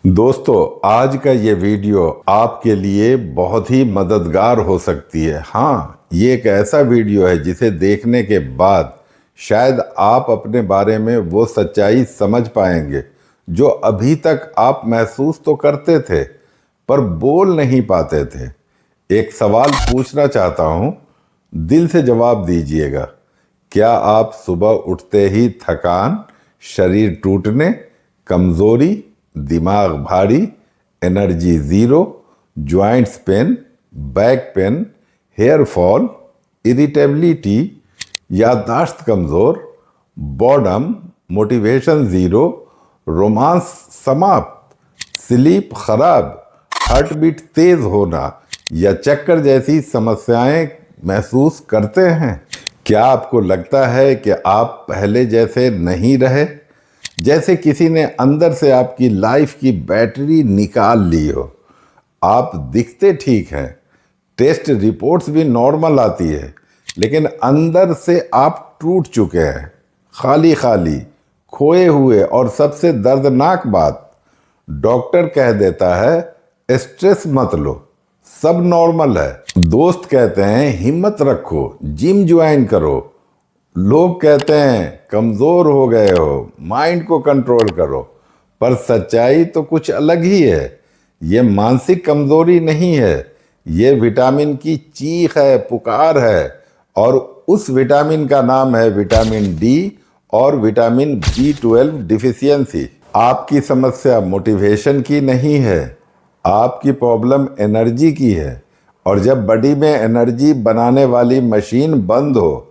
दोस्तों, आज का ये वीडियो आपके लिए बहुत ही मददगार हो सकती है। हाँ, ये एक ऐसा वीडियो है जिसे देखने के बाद शायद आप अपने बारे में वो सच्चाई समझ पाएंगे जो अभी तक आप महसूस तो करते थे पर बोल नहीं पाते थे। एक सवाल पूछना चाहता हूँ, दिल से जवाब दीजिएगा। क्या आप सुबह उठते ही थकान, शरीर टूटने, कमजोरी, दिमाग भारी, energy zero, joints pain, back pain, hair fall, irritability, याददाश्त कमजोर, बॉर्डम, मोटिवेशन जीरो, रोमांस समाप्त, स्लीप खराब, हार्ट बीट तेज होना या चक्कर जैसी समस्याएं महसूस करते हैं? क्या आपको लगता है कि आप पहले जैसे नहीं रहे, जैसे किसी ने अंदर से आपकी लाइफ की बैटरी निकाल ली हो? आप दिखते ठीक हैं, टेस्ट रिपोर्ट्स भी नॉर्मल आती है, लेकिन अंदर से आप टूट चुके हैं, खाली खाली, खोए हुए। और सबसे दर्दनाक बात, डॉक्टर कह देता है स्ट्रेस मत लो, सब नॉर्मल है। दोस्त कहते हैं हिम्मत रखो, जिम ज्वाइन करो। लोग कहते हैं कमजोर हो गए हो, माइंड को कंट्रोल करो। पर सच्चाई तो कुछ अलग ही है। ये मानसिक कमजोरी नहीं है, ये विटामिन की चीख है, पुकार है। और उस विटामिन का नाम है विटामिन डी और विटामिन B12 डिफिशियंसी। आपकी समस्या मोटिवेशन की नहीं है, आपकी प्रॉब्लम एनर्जी की है। और जब बॉडी में एनर्जी बनाने वाली मशीन बंद हो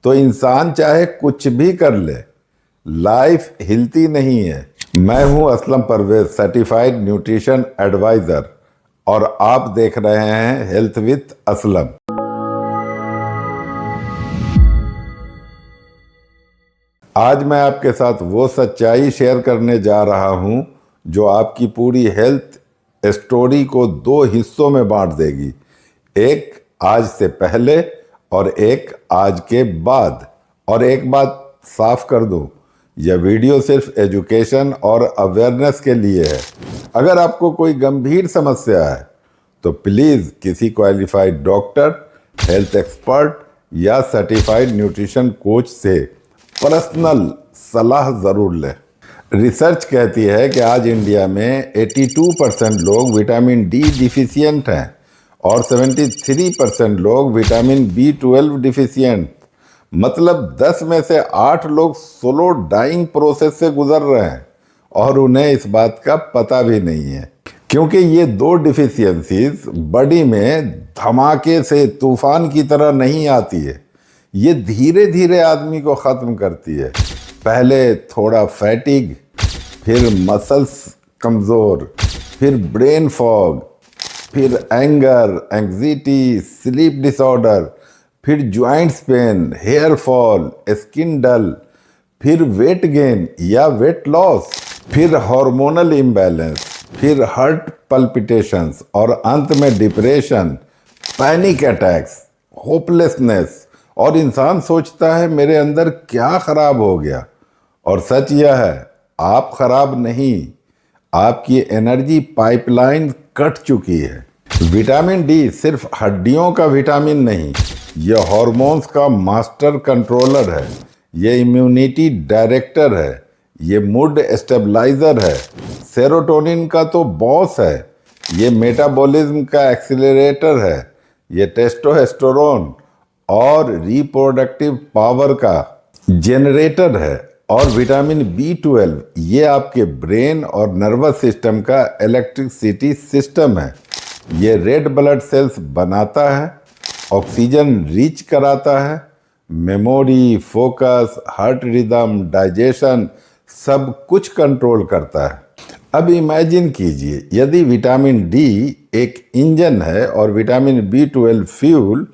तो इंसान चाहे कुछ भी कर ले, लाइफ हिलती नहीं है। मैं हूं Aslam Parvez, certified nutrition advisor, और आप देख रहे हैं हेल्थ विद असलम। आज मैं आपके साथ वो सच्चाई शेयर करने जा रहा हूं जो आपकी पूरी हेल्थ स्टोरी को दो हिस्सों में बांट देगी। एक आज से पहले और एक आज के बाद। और एक बात साफ कर दूं, यह वीडियो सिर्फ एजुकेशन और अवेयरनेस के लिए है। अगर आपको कोई गंभीर समस्या है तो प्लीज़ किसी क्वालिफाइड डॉक्टर, हेल्थ एक्सपर्ट या सर्टिफाइड न्यूट्रिशन कोच से पर्सनल सलाह ज़रूर लें। रिसर्च कहती है कि आज इंडिया में 82% लोग विटामिन डी डिफिशियंट हैं और 73% लोग विटामिन B12 डिफिशियंट। मतलब 10 में से 8 लोग स्लो डाइंग प्रोसेस से गुजर रहे हैं और उन्हें इस बात का पता भी नहीं है। क्योंकि ये दो डिफिशियंसीज बॉडी में धमाके से तूफान की तरह नहीं आती है, ये धीरे धीरे आदमी को ख़त्म करती है। पहले थोड़ा फैटिग, फिर मसल्स कमज़ोर, फिर ब्रेन फॉग, फिर एंगर, एंग्जाइटी, स्लीप डिसऑर्डर, फिर joints pain, hair fall, skin dull, फिर वेट गेन या वेट लॉस, फिर हार्मोनल इम्बैलेंस, फिर हार्ट पल्पिटेशंस और अंत में डिप्रेशन, पैनिक अटैक्स, होपलेसनेस। और इंसान सोचता है मेरे अंदर क्या खराब हो गया। और सच यह है, आप खराब नहीं, आपकी एनर्जी पाइपलाइन कट चुकी है। विटामिन डी सिर्फ हड्डियों का विटामिन नहीं, यह हार्मोन्स का मास्टर कंट्रोलर है, यह इम्यूनिटी डायरेक्टर है, ये मूड स्टेबलाइजर है, सेरोटोनिन का तो बॉस है, ये मेटाबॉलिज्म का एक्सीलरेटर है, ये टेस्टोस्टेरोन और रिप्रोडक्टिव पावर का जनरेटर है। और विटामिन B12 ये आपके ब्रेन और नर्वस सिस्टम का इलेक्ट्रिसिटी सिस्टम है। ये रेड ब्लड सेल्स बनाता है, ऑक्सीजन रीच कराता है, memory, focus, heart rhythm, digestion सब कुछ कंट्रोल करता है। अब इमेजिन कीजिए, यदि विटामिन डी एक इंजन है और विटामिन B12 फ्यूल,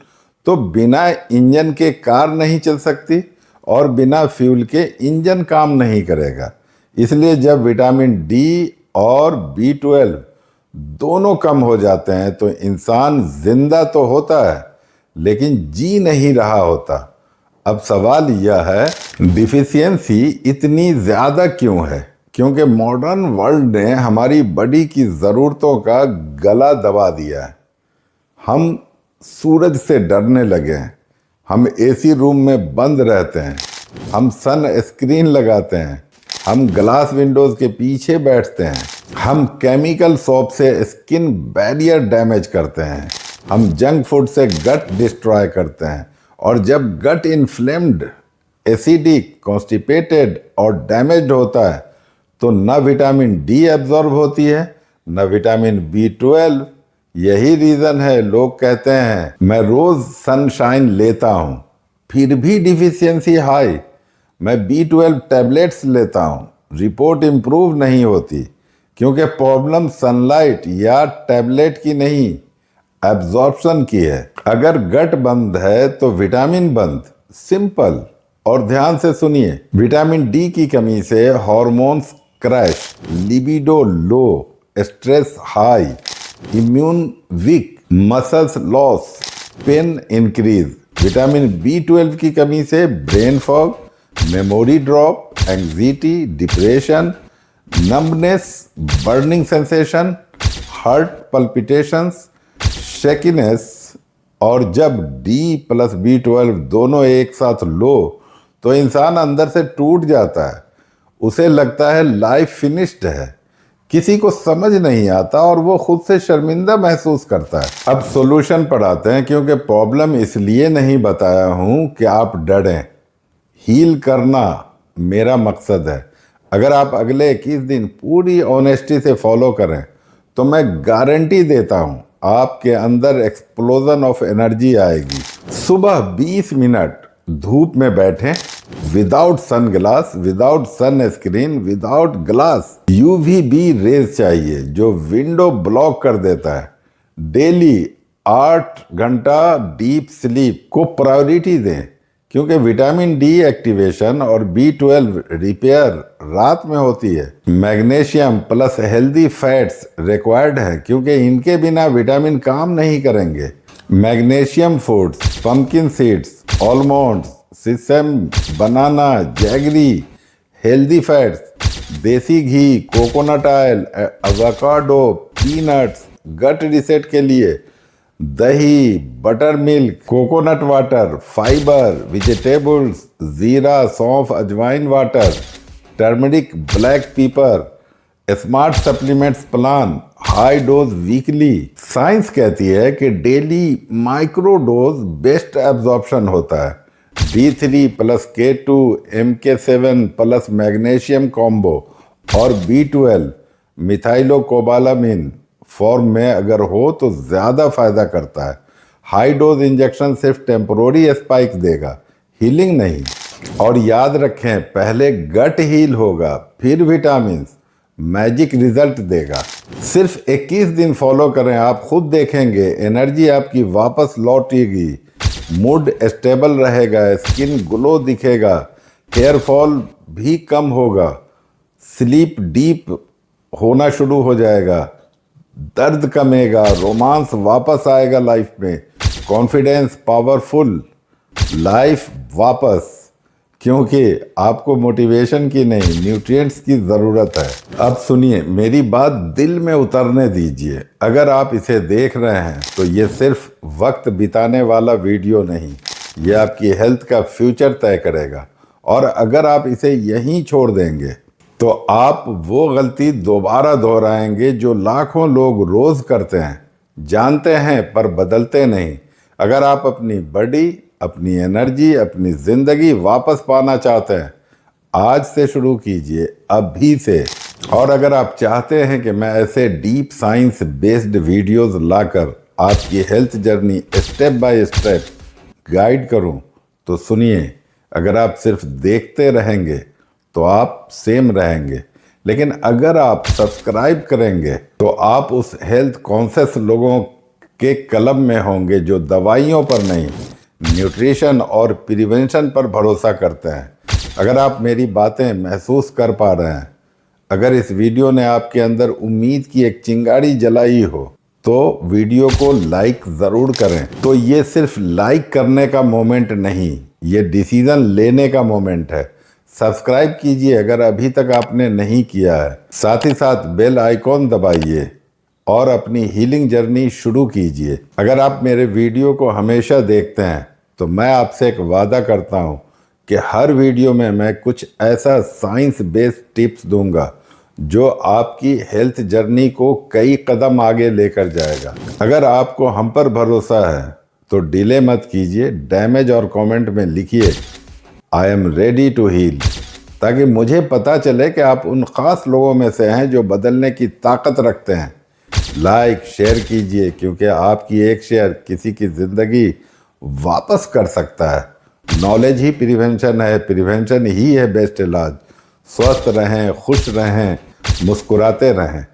तो बिना इंजन के कार नहीं चल सकती और बिना फ्यूल के इंजन काम नहीं करेगा। इसलिए जब विटामिन डी और B12 दोनों कम हो जाते हैं तो इंसान जिंदा तो होता है लेकिन जी नहीं रहा होता। अब सवाल यह है, डिफिशियंसी इतनी ज़्यादा क्यों है? क्योंकि मॉडर्न वर्ल्ड ने हमारी बॉडी की ज़रूरतों का गला दबा दिया है। हम सूरज से डरने लगे हैं, हम एसी रूम में बंद रहते हैं, हम सन स्क्रीन लगाते हैं, हम ग्लास विंडोज़ के पीछे बैठते हैं, हम केमिकल सोप से स्किन बैरियर डैमेज करते हैं, हम जंक फूड से गट डिस्ट्रॉय करते हैं। और जब गट इन्फ्लेम्ड, एसिडिक, कॉन्स्टिपेटेड और डैमेज्ड होता है तो न विटामिन डी एब्जॉर्ब होती है, न विटामिन B12। यही रीज़न है लोग कहते हैं मैं रोज़ सनशाइन लेता हूँ फिर भी डिफिशियंसी हाई, मैं B12 टैबलेट्स लेता हूँ, रिपोर्ट इम्प्रूव नहीं होती। क्योंकि प्रॉब्लम सनलाइट या टैबलेट की नहीं, एब्जॉर्प्शन की है। अगर गट बंद है तो विटामिन बंद, सिंपल। और ध्यान से सुनिए, विटामिन डी की कमी से hormones crash, libido low, stress high, immune weak, muscles loss, pain increase. Vitamin B12 की कमी से brain fog, memory drop, anxiety, depression, numbness, burning sensation, heart palpitations, shakiness. और जब D प्लस B12 दोनों एक साथ लो तो इंसान अंदर से टूट जाता है, उसे लगता है लाइफ फिनिश्ड है। किसी को समझ नहीं आता और वो खुद से शर्मिंदा महसूस करता है। अब सॉल्यूशन पर आते हैं, क्योंकि प्रॉब्लम इसलिए नहीं बताया हूं कि आप डरें। हील करना मेरा मकसद है। अगर आप अगले 21 दिन पूरी ऑनेस्टी से फॉलो करें तो मैं गारंटी देता हूं आपके अंदर एक्सप्लोजन ऑफ एनर्जी आएगी। सुबह 20 मिनट धूप में बैठें, without sun glass, without sun screen, without glass. UVB rays चाहिए जो विंडो ब्लॉक कर देता है। डेली 8 घंटा डीप स्लीप को प्रायोरिटी दें, क्योंकि विटामिन डी एक्टिवेशन और B12 रिपेयर रात में होती है। Magnesium plus healthy fats required है, क्योंकि इनके बिना विटामिन काम नहीं करेंगे। Magnesium foods, pumpkin seeds, almonds, sesame, banana, jaggery, healthy fats, देसी घी, coconut oil, avocado, peanuts. Gut reset के लिए दही, butter milk, coconut water, fibre, vegetables, जीरा, सौंफ, अजवाइन water, turmeric, black pepper, smart supplements plan, high dose weekly. Science कहती है कि daily micro dose best absorption होता है। D3 plus K2 MK7 plus magnesium combo और B12 मिथाइलोकोबालामिन फॉर्म में अगर हो तो ज़्यादा फायदा करता है। हाई डोज इंजेक्शन सिर्फ टेम्पोररी स्पाइक देगा, हीलिंग नहीं। और याद रखें, पहले गट हील होगा फिर विटामिन, मैजिक रिजल्ट देगा। सिर्फ 21 दिन फॉलो करें, आप खुद देखेंगे एनर्जी आपकी वापस लौटेगी, मूड स्टेबल रहेगा, स्किन ग्लो दिखेगा, हेयर फॉल भी कम होगा, स्लीप डीप होना शुरू हो जाएगा, दर्द कमेगा, रोमांस वापस आएगा लाइफ में, कॉन्फिडेंस, पावरफुल लाइफ वापस। क्योंकि आपको मोटिवेशन की नहीं, न्यूट्रिएंट्स की ज़रूरत है। अब सुनिए, मेरी बात दिल में उतरने दीजिए। अगर आप इसे देख रहे हैं तो ये सिर्फ वक्त बिताने वाला वीडियो नहीं, ये आपकी हेल्थ का फ्यूचर तय करेगा। और अगर आप इसे यहीं छोड़ देंगे तो आप वो गलती दोबारा दोहराएंगे जो लाखों लोग रोज़ करते हैं, जानते हैं पर बदलते नहीं। अगर आप अपनी बॉडी, अपनी एनर्जी, अपनी ज़िंदगी वापस पाना चाहते हैं, आज से शुरू कीजिए, अभी से। और अगर आप चाहते हैं कि मैं ऐसे डीप साइंस बेस्ड वीडियोस लाकर आपकी health journey step by step guide करूं, तो सुनिए। अगर आप सिर्फ देखते रहेंगे तो आप सेम रहेंगे, लेकिन अगर आप सब्सक्राइब करेंगे तो आप उस हेल्थ कॉन्शियस लोगों के क्लब में होंगे जो दवाइयों पर नहीं, न्यूट्रिशन और प्रिवेंशन पर भरोसा करते हैं। अगर आप मेरी बातें महसूस कर पा रहे हैं, अगर इस वीडियो ने आपके अंदर उम्मीद की एक चिंगारी जलाई हो, तो वीडियो को लाइक ज़रूर करें। तो ये सिर्फ लाइक करने का मोमेंट नहीं, ये डिसीज़न लेने का मोमेंट है। सब्सक्राइब कीजिए अगर अभी तक आपने नहीं किया है। साथ ही साथ बेल आइकॉन दबाइए और अपनी हीलिंग जर्नी शुरू कीजिए। अगर आप मेरे वीडियो को हमेशा देखते हैं तो मैं आपसे एक वादा करता हूं कि हर वीडियो में मैं कुछ ऐसा साइंस बेस्ड टिप्स दूंगा जो आपकी हेल्थ जर्नी को कई कदम आगे लेकर जाएगा। अगर आपको हम पर भरोसा है तो डिले मत कीजिए, डैमेज और कमेंट में लिखिए I am ready to heal, ताकि मुझे पता चले कि आप उन खास लोगों में से हैं जो बदलने की ताकत रखते हैं। लाइक शेयर कीजिए, क्योंकि आपकी एक शेयर किसी की ज़िंदगी वापस कर सकता है। नॉलेज ही प्रिवेंशन है, प्रिवेंशन ही है बेस्ट इलाज। स्वस्थ रहें, खुश रहें, मुस्कुराते रहें।